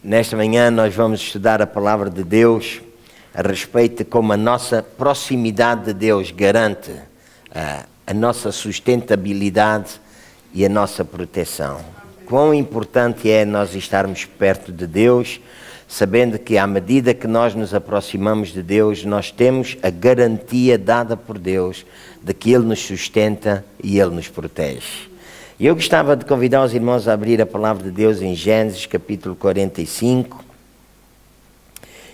Nesta manhã nós vamos estudar a palavra de Deus a respeito de como a nossa proximidade de Deus garante a nossa sustentabilidade e a nossa proteção. Quão importante é nós estarmos perto de Deus, sabendo que à medida que nós nos aproximamos de Deus, nós temos a garantia dada por Deus de que Ele nos sustenta e Ele nos protege. E eu gostava de convidar os irmãos a abrir a palavra de Deus em Gênesis capítulo 45.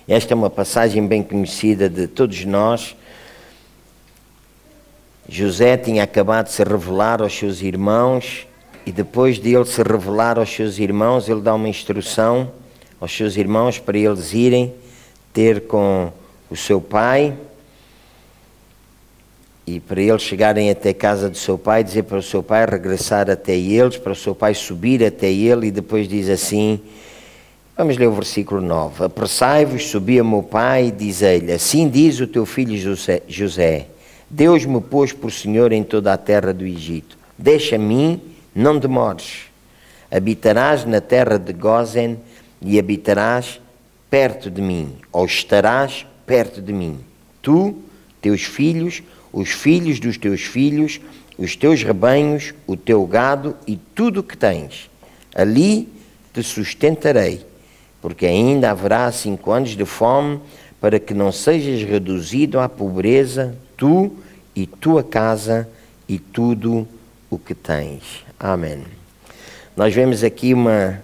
Esta é uma passagem bem conhecida de todos nós. José tinha acabado de se revelar aos seus irmãos e depois de ele se revelar aos seus irmãos, ele dá uma instrução aos seus irmãos para eles irem ter com o seu pai e para eles chegarem até a casa do seu pai, dizer para o seu pai regressar até eles, para o seu pai subir até ele, e depois diz assim, vamos ler o versículo 9, apressai-vos, subi a meu pai, e diz-lhe, assim diz o teu filho José, Deus me pôs por Senhor em toda a terra do Egito, deixa a mim, não demores, habitarás na terra de Gósen e habitarás perto de mim, ou estarás perto de mim, tu, teus filhos, os filhos dos teus filhos, os teus rebanhos, o teu gado e tudo o que tens. Ali te sustentarei, porque ainda haverá 5 anos de fome, para que não sejas reduzido à pobreza, tu e tua casa e tudo o que tens. Amém. Nós vemos aqui uma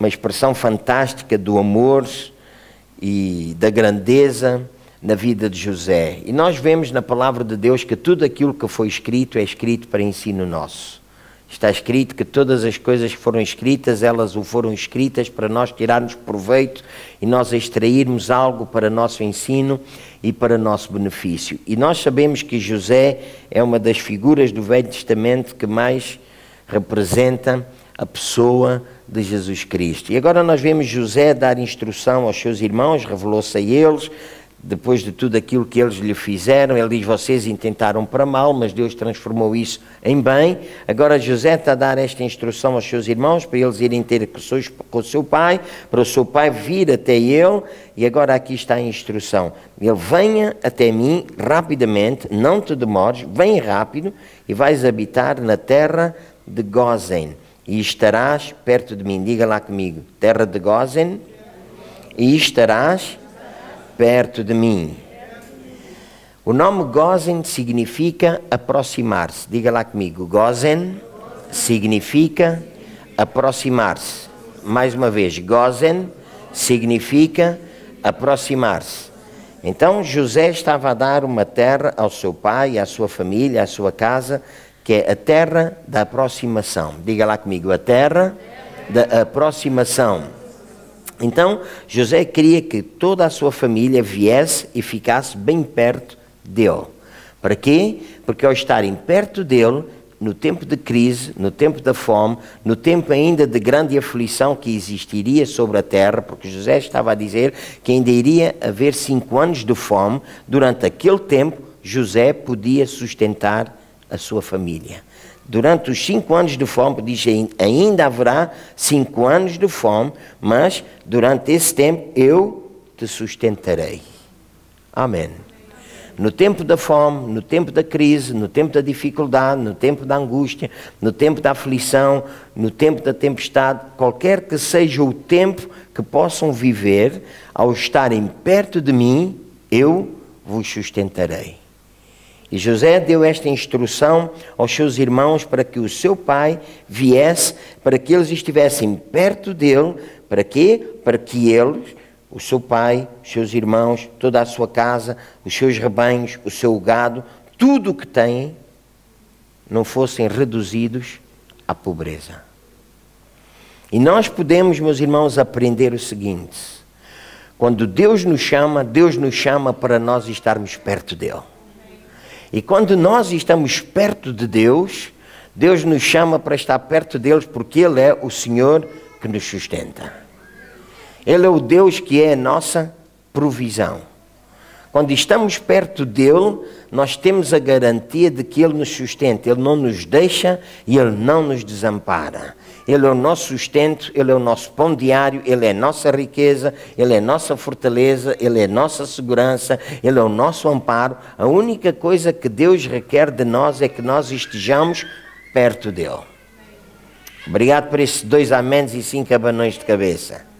expressão fantástica do amor e da grandeza na vida de José. E nós vemos na palavra de Deus que tudo aquilo que foi escrito é escrito para ensino nosso. Está escrito que todas as coisas que foram escritas, elas o foram escritas para nós tirarmos proveito e nós extrairmos algo para nosso ensino e para nosso benefício. E nós sabemos que José é uma das figuras do Velho Testamento que mais representa a pessoa de Jesus Cristo. E agora nós vemos José dar instrução aos seus irmãos, revelou-se a eles, depois de tudo aquilo que eles lhe fizeram, ele diz, vocês intentaram para mal, mas Deus transformou isso em bem. Agora José está a dar esta instrução aos seus irmãos, para eles irem ter com o seu pai, para o seu pai vir até ele, e agora aqui está a instrução. Ele, venha até mim rapidamente, não te demores, vem rápido, e vais habitar na terra de Gósen, e estarás perto de mim. Diga lá comigo, terra de Gósen, e estarás perto de mim. O nome Gósen significa aproximar-se. Diga lá comigo, Gósen significa aproximar-se. Mais uma vez, Gósen significa aproximar-se. Então José estava a dar uma terra ao seu pai, à sua família, à sua casa, que é a terra da aproximação. Diga lá comigo, a terra da aproximação. Então, José queria que toda a sua família viesse e ficasse bem perto dele. Para quê? Porque ao estarem perto dele, no tempo de crise, no tempo da fome, no tempo ainda de grande aflição que existiria sobre a terra, porque José estava a dizer que ainda iria haver 5 anos de fome, durante aquele tempo, José podia sustentar a sua família. Durante os 5 anos de fome, diz, ainda haverá 5 anos de fome, mas durante esse tempo eu te sustentarei. Amém. No tempo da fome, no tempo da crise, no tempo da dificuldade, no tempo da angústia, no tempo da aflição, no tempo da tempestade, qualquer que seja o tempo que possam viver, ao estarem perto de mim, eu vos sustentarei. E José deu esta instrução aos seus irmãos para que o seu pai viesse, para que eles estivessem perto dele. Para quê? Para que eles, o seu pai, os seus irmãos, toda a sua casa, os seus rebanhos, o seu gado, tudo o que têm, não fossem reduzidos à pobreza. E nós podemos, meus irmãos, aprender o seguinte: quando Deus nos chama para nós estarmos perto dele. E quando nós estamos perto de Deus, Deus nos chama para estar perto deles, porque Ele é o Senhor que nos sustenta. Ele é o Deus que é a nossa provisão. Quando estamos perto dele, nós temos a garantia de que ele nos sustenta. Ele não nos deixa e ele não nos desampara. Ele é o nosso sustento, ele é o nosso pão diário, ele é a nossa riqueza, ele é a nossa fortaleza, ele é a nossa segurança, ele é o nosso amparo. A única coisa que Deus requer de nós é que nós estejamos perto dele. Obrigado por esses 2 améns e 5 abanões de cabeça.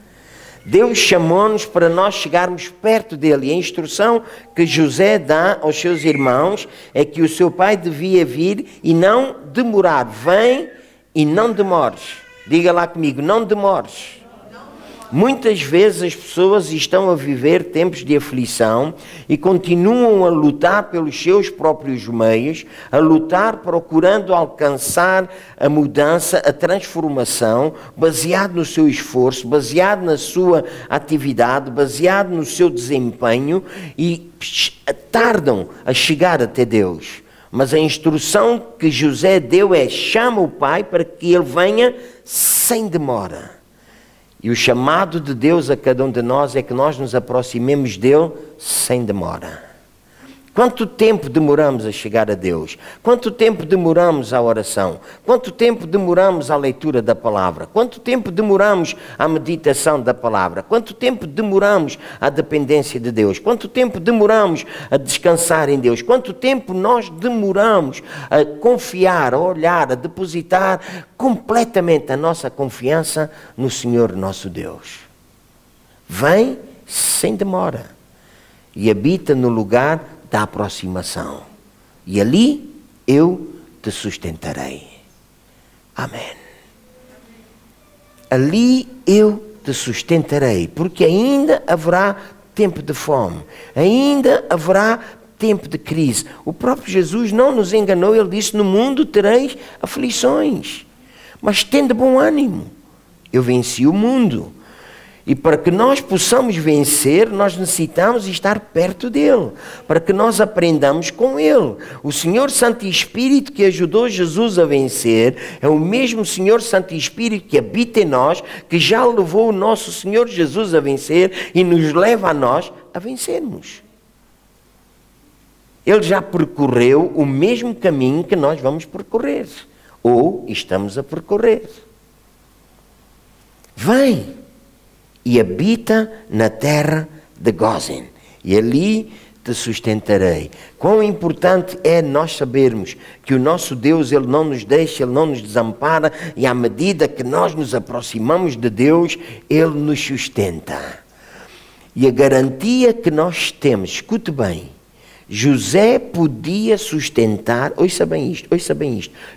Deus chamou-nos para nós chegarmos perto dele. E a instrução que José dá aos seus irmãos é que o seu pai devia vir e não demorar. Vem e não demores. Diga lá comigo, não demores. Muitas vezes as pessoas estão a viver tempos de aflição e continuam a lutar pelos seus próprios meios, a lutar procurando alcançar a mudança, a transformação, baseado no seu esforço, baseado na sua atividade, baseado no seu desempenho, e tardam a chegar até Deus. Mas a instrução que José deu é: chama o pai para que ele venha sem demora. E o chamado de Deus a cada um de nós é que nós nos aproximemos dele sem demora. Quanto tempo demoramos a chegar a Deus? Quanto tempo demoramos à oração? Quanto tempo demoramos à leitura da palavra? Quanto tempo demoramos à meditação da palavra? Quanto tempo demoramos à dependência de Deus? Quanto tempo demoramos a descansar em Deus? Quanto tempo nós demoramos a confiar, a olhar, a depositar completamente a nossa confiança no Senhor nosso Deus? Vem sem demora e habita no lugar da aproximação, e ali eu te sustentarei. Amém. Ali eu te sustentarei, porque ainda haverá tempo de fome, ainda haverá tempo de crise. O próprio Jesus não nos enganou, ele disse: no mundo tereis aflições, mas tende bom ânimo, eu venci o mundo. E para que nós possamos vencer, nós necessitamos estar perto dele, para que nós aprendamos com ele. O Senhor Santo Espírito que ajudou Jesus a vencer é o mesmo Senhor Santo Espírito que habita em nós, que já levou o nosso Senhor Jesus a vencer e nos leva a nós a vencermos. Ele já percorreu o mesmo caminho que nós vamos percorrer, ou estamos a percorrer. Vem e habita na terra de Gósen, e ali te sustentarei. Quão importante é nós sabermos que o nosso Deus, ele não nos deixa, ele não nos desampara, e à medida que nós nos aproximamos de Deus, ele nos sustenta. E a garantia que nós temos, escute bem, José podia sustentar, ouça bem isto,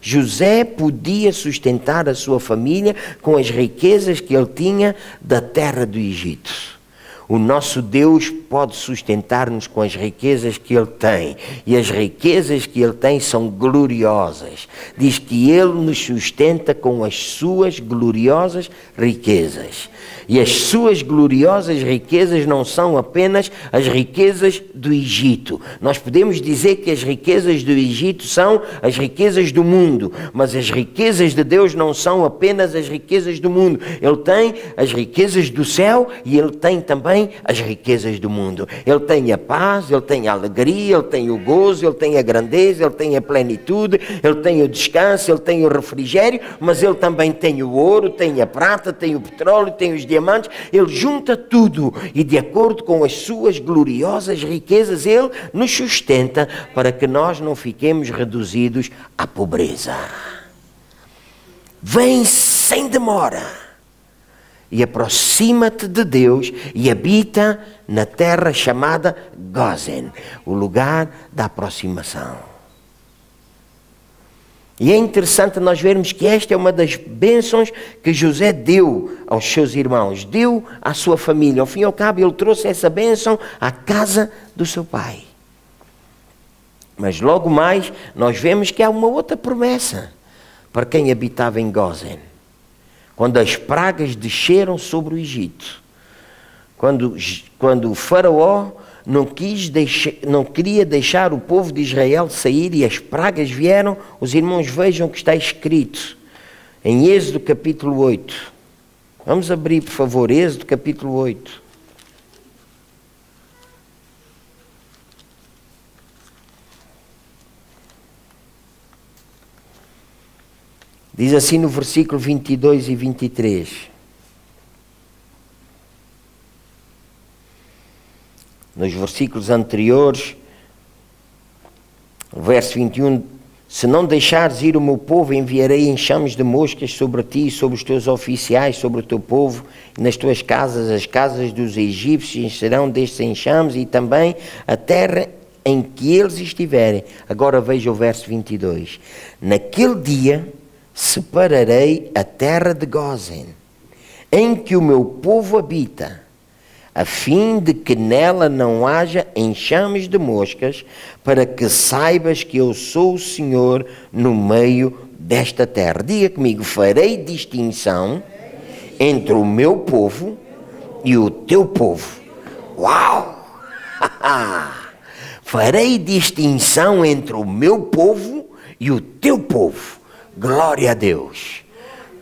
José podia sustentar a sua família com as riquezas que ele tinha da terra do Egito. O nosso Deus pode sustentar-nos com as riquezas que ele tem. E as riquezas que ele tem são gloriosas. Diz que ele nos sustenta com as suas gloriosas riquezas. E as suas gloriosas riquezas não são apenas as riquezas do Egito. Nós podemos dizer que as riquezas do Egito são as riquezas do mundo, mas as riquezas de Deus não são apenas as riquezas do mundo. Ele tem as riquezas do céu e ele tem também as riquezas do mundo. Ele tem a paz, ele tem a alegria, ele tem o gozo, ele tem a grandeza, ele tem a plenitude, ele tem o descanso, ele tem o refrigério, mas ele também tem o ouro, tem a prata, tem o petróleo, tem os diamantes. Ele junta tudo e, de acordo com as suas gloriosas riquezas, ele nos sustenta para que nós não fiquemos reduzidos à pobreza. Vem sem demora e aproxima-te de Deus e habita na terra chamada Gósen, o lugar da aproximação. E é interessante nós vermos que esta é uma das bênçãos que José deu aos seus irmãos, deu à sua família. Ao fim e ao cabo, ele trouxe essa bênção à casa do seu pai. Mas logo mais, nós vemos que há uma outra promessa para quem habitava em Gósen. Quando as pragas desceram sobre o Egito, quando o faraó não queria deixar o povo de Israel sair e as pragas vieram, os irmãos vejam o que está escrito em Êxodo capítulo 8. Vamos abrir, por favor, Êxodo capítulo 8. Diz assim no versículo 22 e 23. Nos versículos anteriores, o verso 21, se não deixares ir o meu povo, enviarei enxames de moscas sobre ti, sobre os teus oficiais, sobre o teu povo, e nas tuas casas, as casas dos egípcios serão destes enxames, e também a terra em que eles estiverem. Agora veja o verso 22. Naquele dia separarei a terra de Gósen, em que o meu povo habita, a fim de que nela não haja enxames de moscas, para que saibas que eu sou o Senhor no meio desta terra. Diga comigo, farei distinção entre o meu povo e o teu povo. Uau! Farei distinção entre o meu povo e o teu povo. Glória a Deus.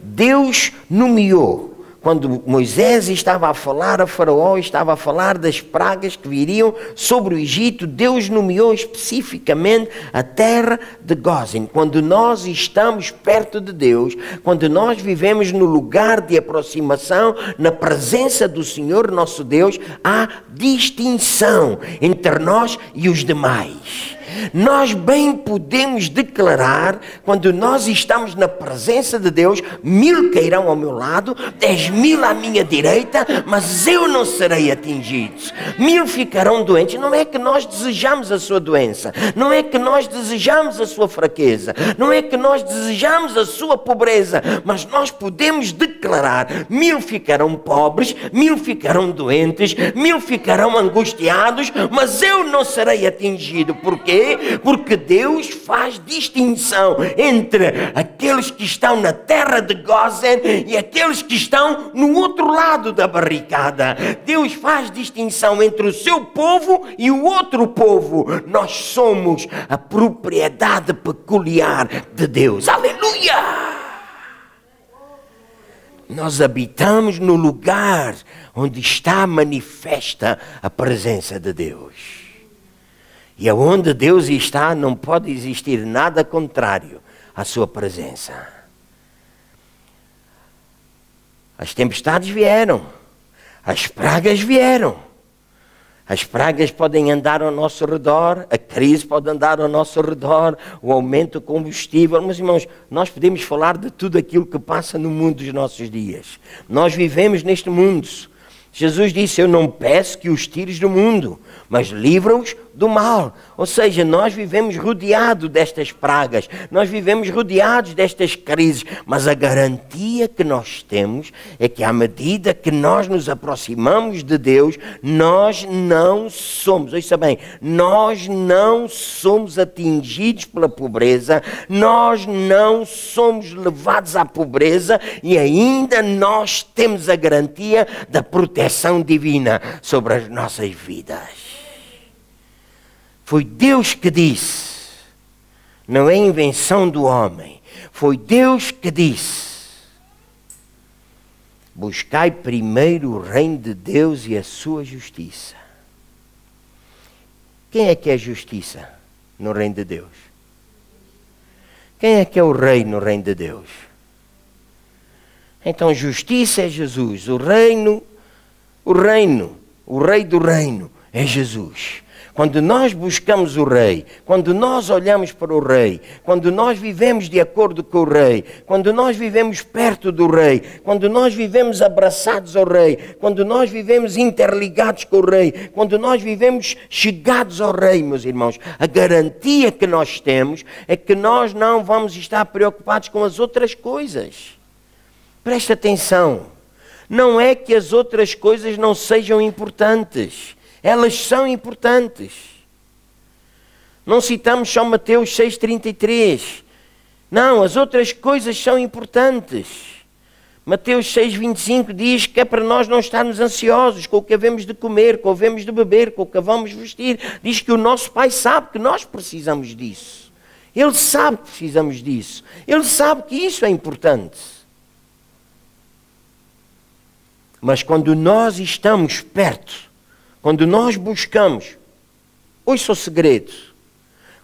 Deus nomeou. Quando Moisés estava a falar a Faraó, estava a falar das pragas que viriam sobre o Egito, Deus nomeou especificamente a terra de Gósen. Quando nós estamos perto de Deus, quando nós vivemos no lugar de aproximação, na presença do Senhor nosso Deus, há distinção entre nós e os demais. Nós bem podemos declarar, quando nós estamos na presença de Deus, 1000 cairão ao meu lado, 10.000 à minha direita, mas eu não serei atingido. 1000 ficarão doentes. Não é que nós desejamos a sua doença, não é que nós desejamos a sua fraqueza, não é que nós desejamos a sua pobreza, mas nós podemos declarar: 1000 ficarão pobres, 1000 ficarão doentes, 1000 ficarão angustiados, mas eu não serei atingido. Por quê? Porque Deus faz distinção entre aqueles que estão na terra de Gósen e aqueles que estão no outro lado da barricada. Deus faz distinção entre o seu povo e o outro povo. Nós somos a propriedade peculiar de Deus. Aleluia! Nós habitamos no lugar onde está manifesta a presença de Deus. E aonde Deus está, não pode existir nada contrário à sua presença. As tempestades vieram, as pragas vieram. As pragas podem andar ao nosso redor, a crise pode andar ao nosso redor, o aumento do combustível. Mas, irmãos, nós podemos falar de tudo aquilo que passa no mundo dos nossos dias. Nós vivemos neste mundo. Jesus disse: eu não peço que os tires do mundo, mas livra-os do mal. Ou seja, nós vivemos rodeados destas pragas, nós vivemos rodeados destas crises, mas a garantia que nós temos é que à medida que nós nos aproximamos de Deus, nós não somos, ouça bem, nós não somos atingidos pela pobreza, nós não somos levados à pobreza e ainda nós temos a garantia da proteção divina sobre as nossas vidas. Foi Deus que disse, não é invenção do homem, foi Deus que disse: buscai primeiro o reino de Deus e a sua justiça. Quem é que é justiça no reino de Deus? Quem é que é o rei no reino de Deus? Então justiça é Jesus, o rei do reino é Jesus. Quando nós buscamos o Rei, quando nós olhamos para o Rei, quando nós vivemos de acordo com o Rei, quando nós vivemos perto do Rei, quando nós vivemos abraçados ao Rei, quando nós vivemos interligados com o Rei, quando nós vivemos chegados ao Rei, meus irmãos, a garantia que nós temos é que nós não vamos estar preocupados com as outras coisas. Preste atenção, não é que as outras coisas não sejam importantes. Elas são importantes. Não citamos só Mateus 6,33. Não, as outras coisas são importantes. Mateus 6,25 diz que é para nós não estarmos ansiosos com o que havemos de comer, com o que havemos de beber, com o que vamos vestir. Diz que o nosso Pai sabe que nós precisamos disso. Ele sabe que precisamos disso. Ele sabe que isso é importante. Mas quando nós estamos perto, quando nós buscamos, ouça o segredo,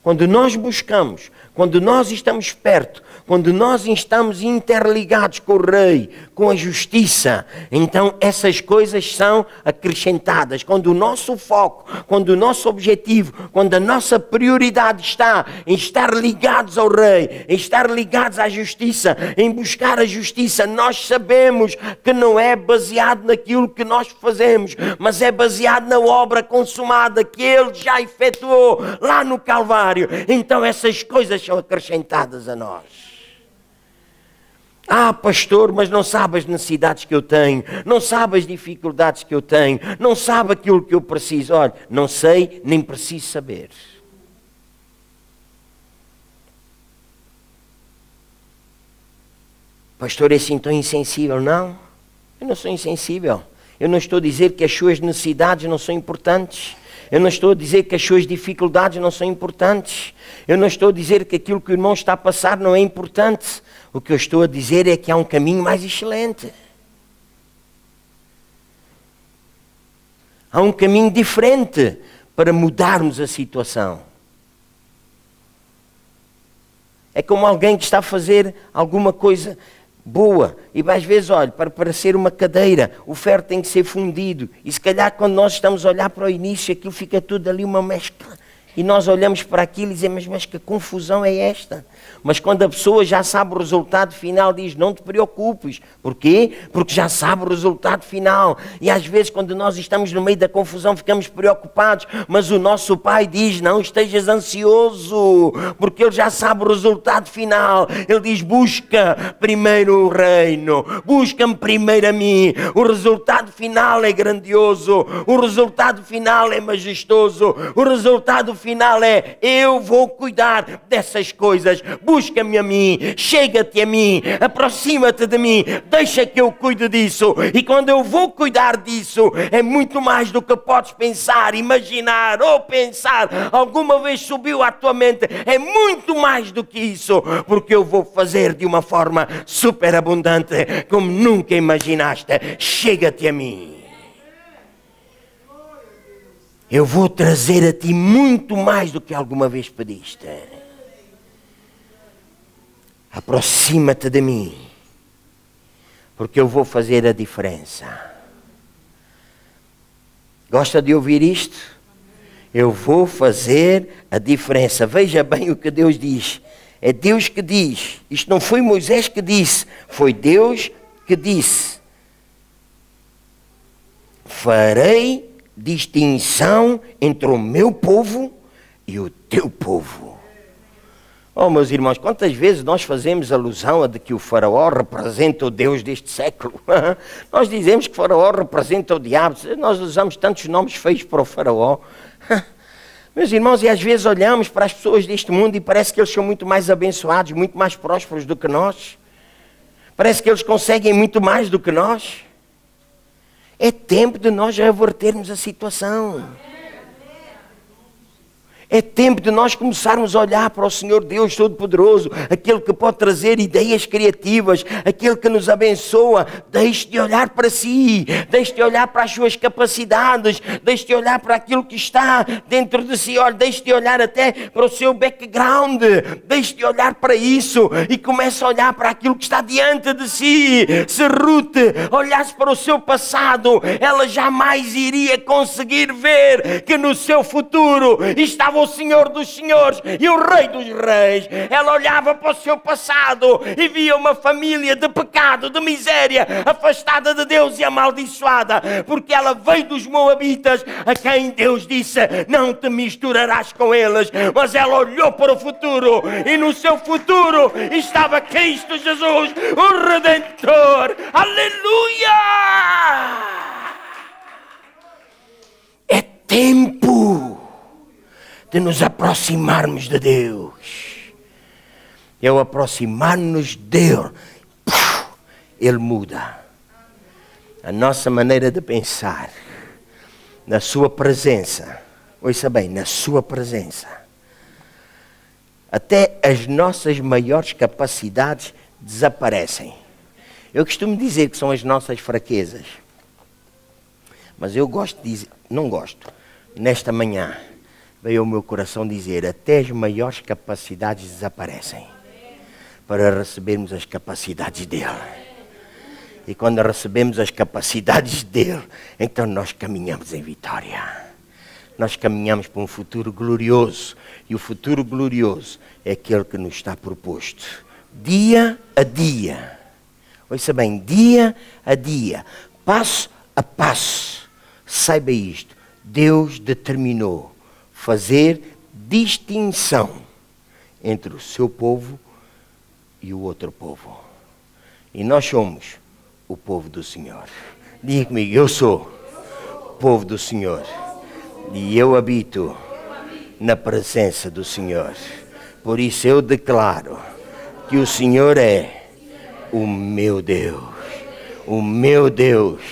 quando nós buscamos, quando nós estamos perto, quando nós estamos interligados com o Rei, com a justiça, então essas coisas são acrescentadas. Quando o nosso foco, quando o nosso objetivo, quando a nossa prioridade está em estar ligados ao Rei, em estar ligados à justiça, em buscar a justiça, nós sabemos que não é baseado naquilo que nós fazemos, mas é baseado na obra consumada que Ele já efetuou lá no Calvário. Então essas coisas são acrescentadas a nós. Ah, pastor, mas não sabe as necessidades que eu tenho, não sabe as dificuldades que eu tenho, não sabe aquilo que eu preciso. Olha, não sei, nem preciso saber. Pastor, é assim tão insensível? Não, eu não sou insensível. Eu não estou a dizer que as suas necessidades não são importantes. Eu não estou a dizer que as suas dificuldades não são importantes. Eu não estou a dizer que aquilo que o irmão está a passar não é importante. O que eu estou a dizer é que há um caminho mais excelente. Há um caminho diferente para mudarmos a situação. É como alguém que está a fazer alguma coisa boa, e às vezes, olha, para ser uma cadeira, o ferro tem que ser fundido, e se calhar quando nós estamos a olhar para o início, aquilo fica tudo ali uma mescla, e nós olhamos para aquilo e dizemos, mas que confusão é esta? Mas quando a pessoa já sabe o resultado final, diz, não te preocupes. Porquê? Porque já sabe o resultado final. E às vezes quando nós estamos no meio da confusão ficamos preocupados, mas o nosso Pai diz, não estejas ansioso, porque Ele já sabe o resultado final. Ele diz, busca primeiro o reino, busca-me primeiro a mim. O resultado final é grandioso, o resultado final é majestoso, o resultado final é, eu vou cuidar dessas coisas. Busca-me a mim, chega-te a mim, aproxima-te de mim, deixa que eu cuide disso. E quando eu vou cuidar disso, é muito mais do que podes pensar, imaginar ou pensar. Alguma vez subiu à tua mente, é muito mais do que isso, porque eu vou fazer de uma forma superabundante, como nunca imaginaste. Chega-te a mim. Eu vou trazer a ti muito mais do que alguma vez pediste. Aproxima-te de mim, porque eu vou fazer a diferença. Gosta de ouvir isto? Eu vou fazer a diferença. Veja bem o que Deus diz. É Deus que diz. Isto não foi Moisés que disse, foi Deus que disse. Farei distinção entre o meu povo e o teu povo. Oh, meus irmãos, quantas vezes nós fazemos alusão a de que o faraó representa o Deus deste século? Nós dizemos que o faraó representa o diabo. Nós usamos tantos nomes feios para o faraó. Meus irmãos, e às vezes olhamos para as pessoas deste mundo e parece que eles são muito mais abençoados, muito mais prósperos do que nós. Parece que eles conseguem muito mais do que nós. É tempo de nós revertermos a situação. É tempo de nós começarmos a olhar para o Senhor Deus Todo-Poderoso, aquele que pode trazer ideias criativas, aquele que nos abençoa. Deixe de olhar para si, deixe de olhar para as suas capacidades, deixe de olhar para aquilo que está dentro de si. Olha, deixe de olhar até para o seu background, deixe de olhar para isso e comece a olhar para aquilo que está diante de si. Se Ruth olhasse para o seu passado, ela jamais iria conseguir ver que no seu futuro estava o Senhor dos Senhores e o Rei dos Reis. Ela olhava para o seu passado e via uma família de pecado, de miséria, afastada de Deus e amaldiçoada, porque ela veio dos Moabitas, a quem Deus disse, não te misturarás com eles. Mas ela olhou para o futuro e no seu futuro estava Cristo Jesus, o Redentor. Aleluia! É tempo de nos aproximarmos de Deus. E ao aproximar-nos dele, Ele muda a nossa maneira de pensar. Na sua presença, ouça bem, na sua presença, até as nossas maiores capacidades desaparecem. Eu costumo dizer que são as nossas fraquezas, mas eu gosto de dizer, não gosto, nesta manhã, veio ao meu coração dizer, até as maiores capacidades desaparecem para recebermos as capacidades dele. E quando recebemos as capacidades dele, então nós caminhamos em vitória. Nós caminhamos para um futuro glorioso. E o futuro glorioso é aquele que nos está proposto. Dia a dia. Ouça bem, dia a dia. Passo a passo. Saiba isto. Deus determinou fazer distinção entre o seu povo e o outro povo. E nós somos o povo do Senhor. Diga comigo, eu sou o povo do Senhor. E eu habito na presença do Senhor. Por isso eu declaro que o Senhor é o meu Deus. O meu Deus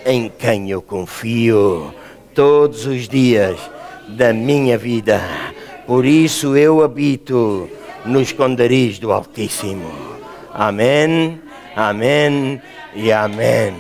em quem eu confio todos os dias da minha vida. Por isso eu habito no esconderijo do Altíssimo. Amém, amém e amém.